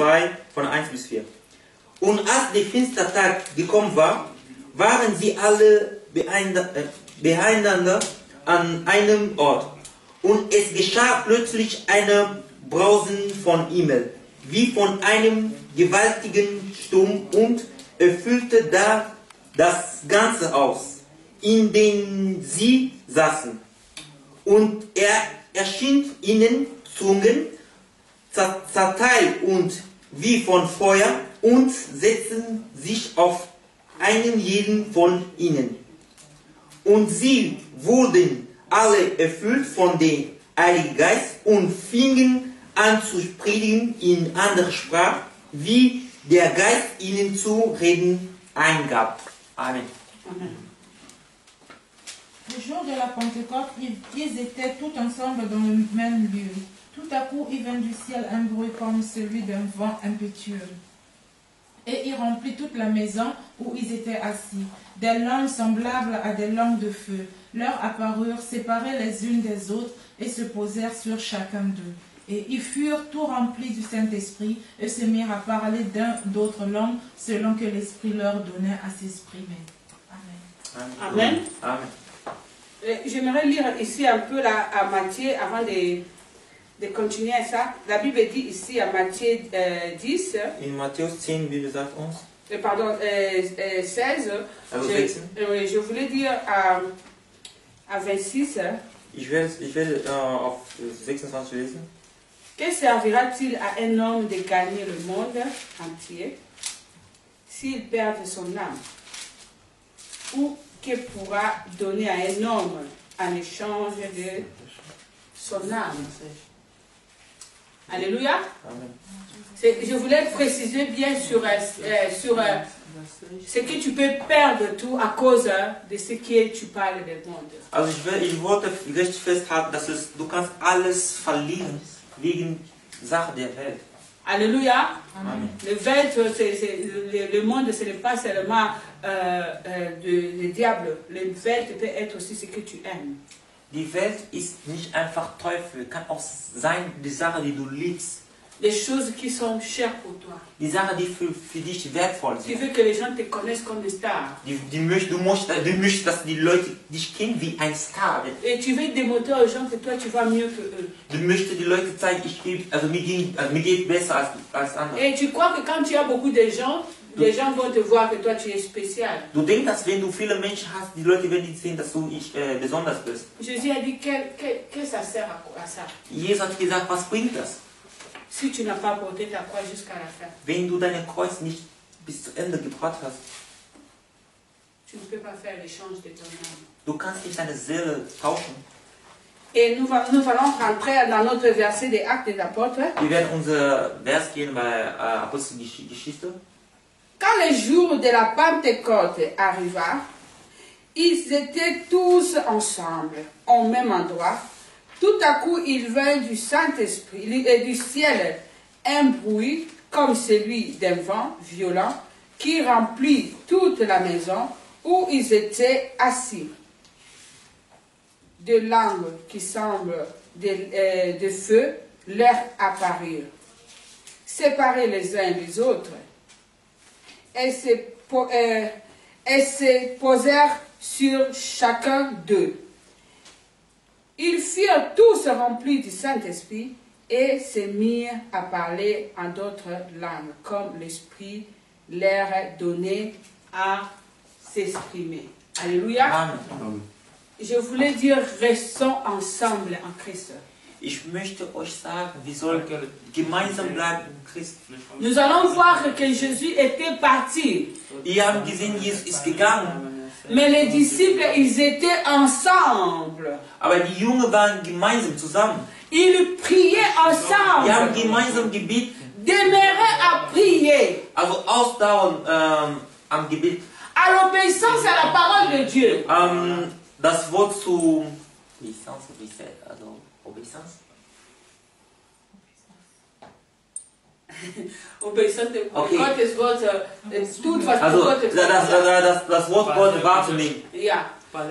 2, von 1 bis 4. Und als der finstere Tag gekommen war, waren sie alle beieinander an einem Ort. Und es geschah plötzlich eine Brausen von Himmel, wie von einem gewaltigen Sturm, und erfüllte da das ganze Haus, in dem sie saßen. Und er erschien ihnen Zungen, zerteilt und wie von Feuer, und setzten sich auf einen jeden von ihnen. Und sie wurden alle erfüllt von dem Heiligen Geist und fingen an zu predigen in anderer Sprache, wie der Geist ihnen zu reden eingab. Amen. Amen. Le jour de la Pentecôte, ils étaient tous ensemble dans le même lieu. Tout à coup, il vint du ciel un bruit comme celui d'un vent impétueux. Et il remplit toute la maison où ils étaient assis. Des langues semblables à des langues de feu leur apparurent, séparées les unes des autres, et se posèrent sur chacun d'eux. Et ils furent tout remplis du Saint-Esprit, et se mirent à parler d'autres langues, selon que l'Esprit leur donnait à s'exprimer. Amen. Amen. Amen. J'aimerais lire ici un peu là, à Matthieu avant de continuer ça. La Bible dit ici à Matthieu 10. In Matthäus 10, Bibel sagt uns, Pardon, 16. also 16. Je voulais dire à 26. Ich werde auf 26 lesen. Que servira-t-il à un homme de gagner le monde entier s'il perd son âme? Ou que pourra donner à un homme en échange de son âme? Alléluia. Amen. Je voulais préciser bien sur ce que tu peux perdre tout à cause de ce que tu parles du monde. Also ich wollte recht festhalten, dass du kannst alles verlieren wegen Sache der Welt. Alléluia. Amen. Le monde, ce n'est pas seulement le diable. Le Welt peut être aussi ce que tu aimes. Die Welt ist nicht einfach Teufel, kann auch sein die Sache, die du liebst. Les choses qui sont chères pour toi. Die Sache, die für dich wertvoll Tu sind. veux que les gens te connaissent comme des stars. Du möchtest, dass die Leute dich kennen wie ein Star. Et tu veux démontrer aux gens que toi tu vas mieux que eux. Du möchtest die Leute zeigen, mir geht besser als andere. Et tu crois que quand tu as beaucoup de gens, les gens vont te voir que toi tu es spécial. Du denkst, dass wenn du viele Menschen hast, die Leute werden nicht sehen, dass du besonders bist. Jésus a dit que ça sert à ça. Jesus hat gesagt, was bringt das? Si tu n'as pas porté ta croix jusqu'à la fin, Wenn du deine Kreuz nicht bis zu Ende gebracht hast, tu ne peux pas faire l'échange de ton âme. du kannst nicht deine Seele tauschen. Et nous allons rentrer dans notre verset des Actes des Apôtres. Wir werden unser Vers gehen bei Apostelgeschichte. Quand le jour de la Pentecôte arriva, ils étaient tous ensemble, au même endroit. Tout à coup, il vint du Saint-Esprit et du ciel un bruit comme celui d'un vent violent qui remplit toute la maison où ils étaient assis. De langues qui semblent de feu leur apparurent, séparés les uns des autres, et se posèrent sur chacun d'eux. Ils furent tous remplis du Saint-Esprit et se mirent à parler en d'autres langues, comme l'Esprit leur donnait à s'exprimer. Alléluia. Amen. Je voulais dire, restons ensemble en Christ. Ich möchte euch sagen, wir sollen gemeinsam bleiben in Christus. Nous allons voir que Jésus était parti. Ihr habt gesehen, Jesus ist gegangen. Mais les disciples, ils étaient ensemble. Aber die Jungen waren gemeinsam zusammen. Ils priaient Die haben ensemble. gemeinsam gebetet. Demeuraient à prier. Also ausdauernd am Gebet. À l'obéissance à la parole de Dieu. Das Wort zu Obedience. Obéissance Okay. Gottes Wort. Tout was Also Gottes das Wort Gottes wahrzunehmen. Ja.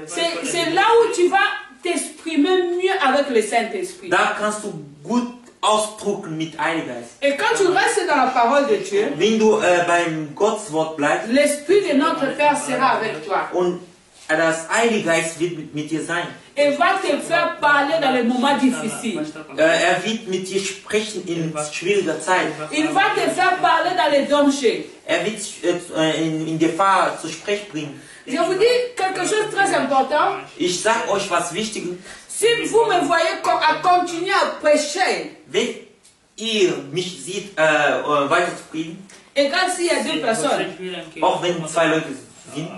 C'est là où tu vas t'exprimer mieux avec le Saint-Esprit. Da kannst du gut ausdrücken mit Heiligen Geist. Et quand tu restes dans la parole de Dieu, Wenn du beim Gotteswort bleibst l'Esprit de notre Père sera avec toi. und das Heilige Geist wird mit dir sein. Et va te faire parler dans les moments difficiles. Wird mit dir sprechen in schwieriger Zeit. Il va te faire parler dans les dangers. Wird in Gefahr zu Sprech bringen. Je vous dis quelque chose de très important. Ich sage euch was Wichtiges. Si vous me voyez à continuer à prêcher, Wenn ihr mich seht, weiter zu predigen, egal s'il y a deux personnes, auch wenn 2 Leute sind,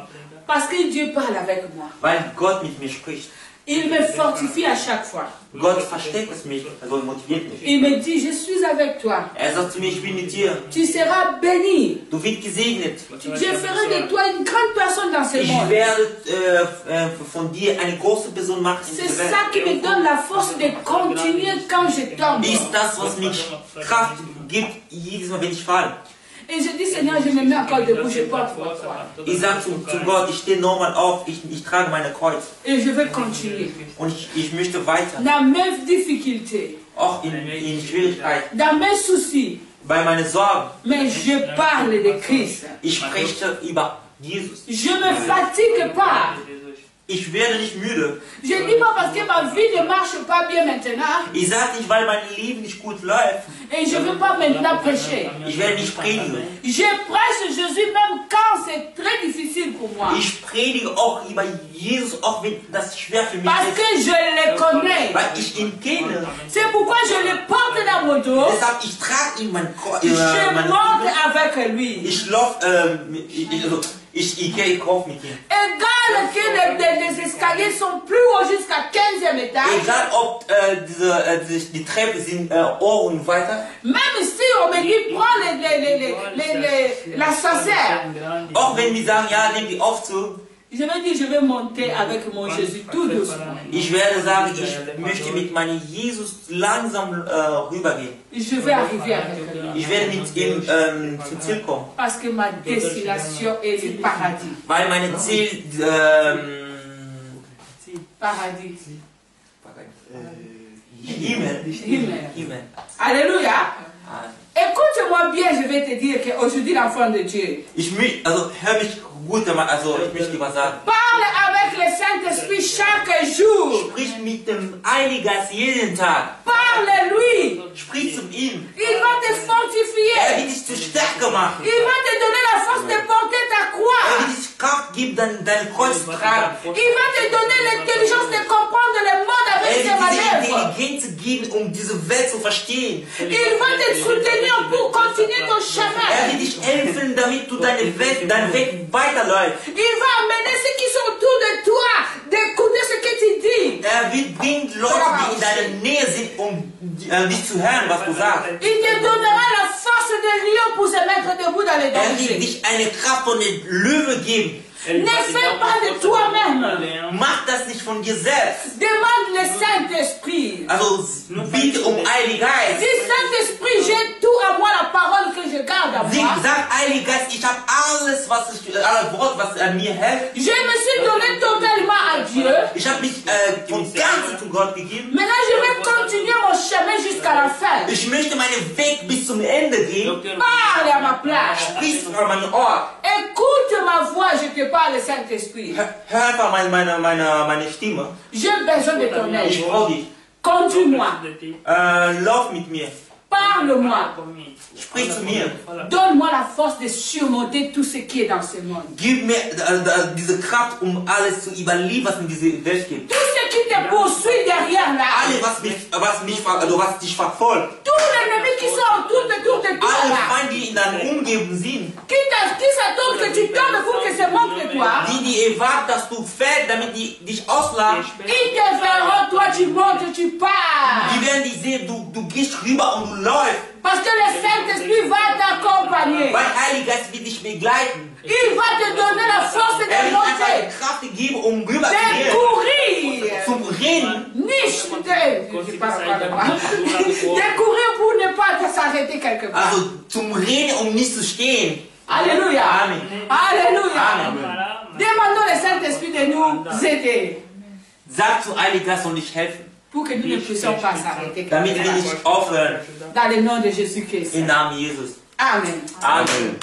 parce que Dieu parle avec moi. weil Gott mit mir spricht. Il me fortifie à chaque fois. Gott versteht es mich, also motiviert mich. Il me dit, je suis avec toi. Sagt zu mir, ich bin mit dir. Tu seras béni. Du wirst gesegnet. Je ferai de toi une grande personne dans ce Ich monde. werde von dir eine große Person machen. C'est ça qui me donne la force de continuer quand je tombe. Ist das, was mich Kraft gibt, jedes Mal, wenn ich falle. Et je dis, Seigneur, je me mets encore debout, je porte pour toi. Ich sage zu Gott, ich stehe nochmal auf, ich trage meine Kreuz. Et je vais continuer. Und ich möchte weiter. Dans mes difficultés, Auch in Schwierigkeiten, dans mes soucis, bei meinen Sorgen. mais je parle de Christ. Ich spreche über Jesus. Je me fatigue pas. Ich werde nicht müde. Je ne dis pas parce que ma vie ne marche pas bien maintenant. Ich sage nicht, weil mein Leben nicht gut läuft. Et je ne veux pas maintenant prêcher. Ich werde nicht predigen. Je prêche Jésus même quand c'est très difficile pour moi. Ich predige auch über Jesus, auch wenn das schwer für mich Parce ist. que je le connais. Weil ich ihn kenne. C'est pourquoi je le porte dans mon dos. Deshalb, ich trage ihn mein Kreuz. Je monte avec lui. Ich laufe, ich gehe auf mit ihm. Égal que les escaliers sont plus hauts jusqu'à 15e étage. Egal ob die Treppen sind hoch und weiter. Même si on me dit prends l'ascenseur. Auch wenn wir sagen, ja, nimm die Aufzug. Je vais dire, je vais monter avec mon Jésus tout doucement. Ich werde sagen, ich möchte mit meinem Jesus langsam rübergehen. Je vais arriver avec lui. Ich werde mit ihm zum Ziel kommen. Parce que ma destination est le paradis. Weil meine Ziel... Paradis. Himmel. Himmel. Alléluia. Écoute-moi bien, je vais te dire qu'aujourd'hui l'enfant de Dieu. Hör mich gut, also ich möchte was sagen. Parle avec le Saint-Esprit chaque jour. Sprich mit dem Heiligen Geist jeden Tag. Parle-lui. Sprich zu ihm. Il va te fortifier. Wird dich zur Stärke machen. Il va te donner la force de porter ta croix. Wird dich Kraft geben, dein Kreuz zu tragen. Il va te donner l'intelligence de comprendre le monde avec ses Wird dir manœuvres. Intelligenz geben, um diese Welt zu verstehen. Il va te soutenir pour continuer ton chemin. Wird dich helfen, damit du dein Weg weiterläufst. Il va amener ceux qui sont autour de toi d'écouter ce que tu dis. Wird bringen Leute, die in deiner Nähe sind, um dich zu hören, was du sagst. Il te donnera la force de lion pour se mettre debout dans les Wird dangers. dich eine Kraft von den Löwe geben. Ne fais pas de toi-même. Mach das nicht von dir selbst. Demande le Saint-Esprit. Also bitte Heiligen Geist. Dis Saint-Esprit, j'ai tout à moi, la parole que je garde à moi. Sag Heiliger Geist, ich habe alles Wort, was an mir hält. Je me suis donné totalement à Dieu. Ich habe mich von Ganzem zu Gott gegeben. Maintenant, je vais continuer mon chemin jusqu'à la fin. Ich möchte meinen Weg bis zum Ende gehen. Parle à ma place. Sprich an meinen Ort. Écoute ma voix, je te parle, Saint-Esprit. Hör einfach meine Stimme. J'ai besoin de ton Ich aide. brauche dich. Conduis-moi. Lauf mit mir. Parle-moi. Sprich zu mir. Donne-moi la force de surmonter tout ce qui est dans ce monde. Gib mir diese Kraft, um alles zu überleben, was in dieser Welt gibt. Tout ce qui te poursuit derrière là. Alles, was dich verfolgt. Tous les ennemis qui sont autour de toi Alle là. Feinde, die in deiner Umgebung sind. Qui s'attendent que tu tombes pour que se montre toi. Die erwarten, dass du fällst, damit die dich auslachen. Ils te verront, toi tu montes, tu pars. Die werden dich sehen, du gehst rüber und du läufst. Parce que le Saint-Esprit va t'accompagner. Weil Heiliger Geist wird dich begleiten. Il va te donner la force de Wird einfach monter. die Kraft geben, um rüber zu De gehen. courir. Zum Rennen. Nicht de courir pour ne pas s'arrêter quelque part. Also zum Rennen, um nicht zu stehen. Alléluia. Amen. Alléluia. Amen. Demandons le Saint-Esprit de nous aider. Sag zu Heiliger Geist und dich helfen. pour que nous ne puissions pas s'arrêter. damit wir nicht aufhören Dans le nom de Jésus-Christ. im Namen Jesus. Amen. Amen.